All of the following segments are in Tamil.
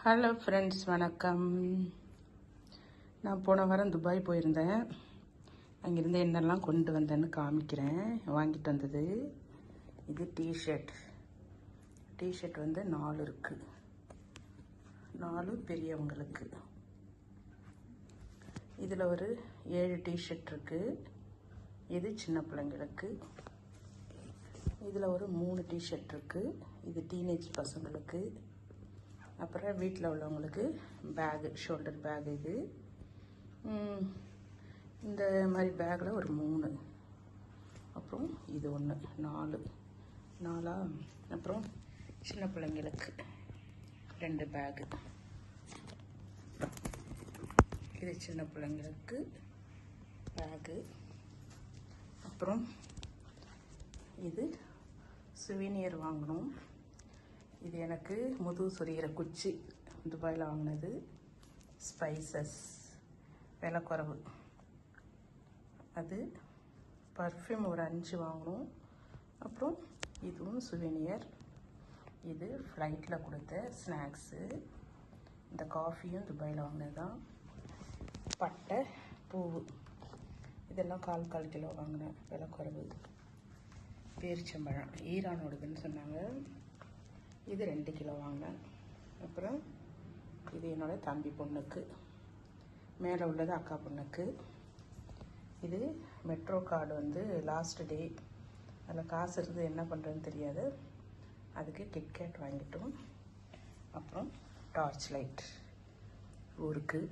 ஹலோ ஃப்ரெண்ட்ஸ், வணக்கம். நான் போன வாரம் துபாய் போயிருந்தேன். அங்கேருந்து என்னெல்லாம் கொண்டு வந்தேன்னு காமிக்கிறேன். வாங்கிட்டு வந்தது இது டிஷர்ட் வந்து 4 இருக்குது. 4 பெரியவங்களுக்கு. இதில் ஒரு 7 டிஷர்ட் இருக்குது. இது சின்ன பிள்ளைங்களுக்கு. இதில் ஒரு 3 டிஷர்ட் இருக்குது. இது டீனேஜ் பசங்களுக்கு. அப்புறம் வீட்டில் உள்ளவங்களுக்கு பேகு, ஷோல்டர் பேக். இது இந்த மாதிரி பேக்கில் ஒரு 3. அப்புறம் இது ஒன்று 4. அப்புறம் சின்ன பிள்ளைங்களுக்கு 2 பேகு. இது சின்ன பிள்ளைங்களுக்கு பேகு. அப்புறம் இது சுவீனியர் வாங்கணும். இது எனக்கு முதுகு சொரிகிற குச்சி, துபாயில் வாங்கினது. ஸ்பைசஸ், விலை குறைவு. அது பர்ஃப்யூம் ஒரு 5 வாங்கணும். அப்புறம் இதுவும் சுவீனியர். இது ஃப்ளைட்டில் கொடுத்த ஸ்நாக்ஸு. இந்த காஃபியும் துபாயில் வாங்கினது தான். பட்டை, பூவு, இதெல்லாம் 1/4 கிலோ வாங்கினேன், விலை குறைவு. பேரிச்சம்பழம் ஈரானோடதுன்னு சொன்னாங்க. இது 2 கிலோ வாங்கினேன். அப்புறம் இது என்னோடய தம்பி பொண்ணுக்கு. மேலே உள்ளது அக்கா பொண்ணுக்கு. இது மெட்ரோ கார்டு வந்து லாஸ்ட் டே, அதில் காசு இருக்குது, என்ன பண்ணுறதுன்னு தெரியாது. அதுக்கு கிட்கேட் வாங்கிட்டோம். அப்புறம் டார்ச் லைட் ஊருக்கு.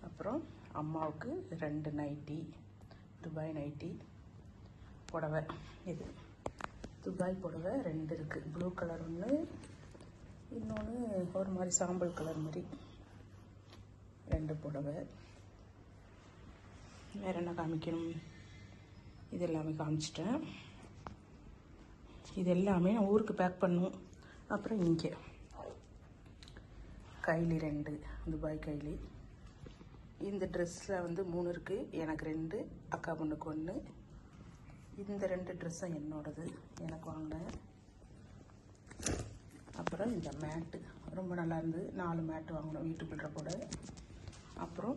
அப்புறம் அம்மாவுக்கு 2 நைட்டி, துபாய் நைட்டி. புடவை, இது துபாய் புடவை 2 இருக்குது. ப்ளூ கலர் ஒன்று, இன்னொன்று ஒரு மாதிரி சாம்பல் கலர் மாதிரி. 2 புடவை. வேறு என்ன காமிக்கணும்? இது எல்லாமே காமிச்சிட்டேன். இது எல்லாமே நான் ஊருக்கு பேக் பண்ணும். அப்புறம் இங்கே கைலி 2, துபாய் கைலி. இந்த ட்ரெஸ்ஸில் வந்து 3 இருக்குது. எனக்கு 2, அக்கா பொண்ணுக்கு 1. இந்த 2 ட்ரெஸ்ஸும் என்னோடது, எனக்கு வாங்கினேன். அப்புறம் இந்த மேட்டு ரொம்ப நல்லா இருந்தது. 4 மேட்டு வாங்கினோம் வீட்டுக்குள்ள கூட. அப்புறம்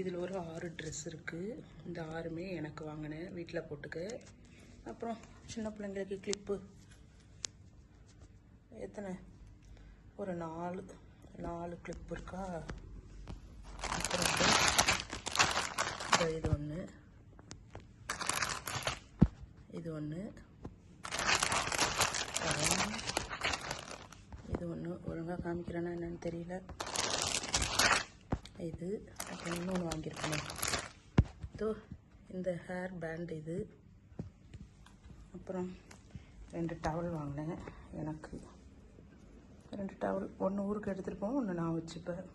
இதில் ஒரு 6 ட்ரெஸ் இருக்குது. இந்த 6மே எனக்கு வாங்கினேன், வீட்டில் போட்டுக்க. அப்புறம் சின்ன பிள்ளைங்களுக்கு கிளிப்பு எத்தனை, ஒரு 4 கிளிப் இருக்கா. அப்புறம் இது ஒன்று, இது ஒன்று, இது ஒன்று. ஒழுங்காக காமிக்கிறேன்னா என்னன்னு தெரியல. இது அப்புறம் இன்னொன்று வாங்கியிருக்கணும். இதோ இந்த ஹேர் பேண்ட். இது அப்புறம் 2 டவல் வாங்கினேன் எனக்கு. 2 டவல், ஒன்று ஊருக்கு எடுத்துகிட்டு போவோம், ஒன்று நான் வச்சுப்பேன்.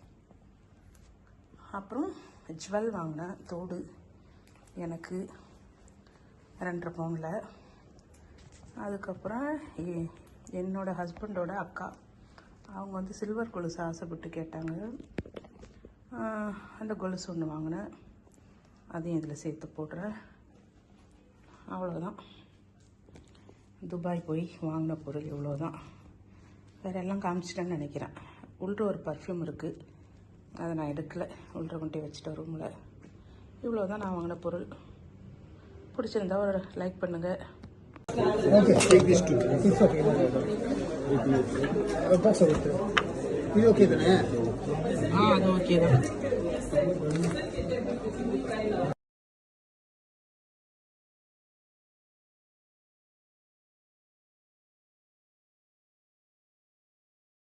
அப்புறம் ஜுவல் வாங்கினேன், தோடு எனக்கு 2.5 பவுனில். அதுக்கப்புறம் என்னோடய ஹஸ்பண்டோட அக்கா, அவங்க வந்து சில்வர் கொலுசு ஆசைப்பட்டு கேட்டாங்க. அந்த கொலுசு ஒன்று வாங்கினேன், அதையும் இதில் சேர்த்து போடுறேன். அவ்வளோதான். துபாய் போய் வாங்கின பொருள் இவ்வளோதான். வேறு எல்லாம் காமிச்சிட்டேன்னு நினைக்கிறேன். உள்ள ஒரு பர்ஃப்யூம் இருக்குது, அதை நான் எடுக்கலை, உள்ள கொண்டு வச்சுட்டேன் ரூமில். இவ்வளோதான் நான் வாங்கின பொருள். பிடிச்சிருந்தா ஒரு லைக் பண்ணுங்கள். Okay, take this too. It's okay. Box of it. Is okay then? அது ஓகே தான்.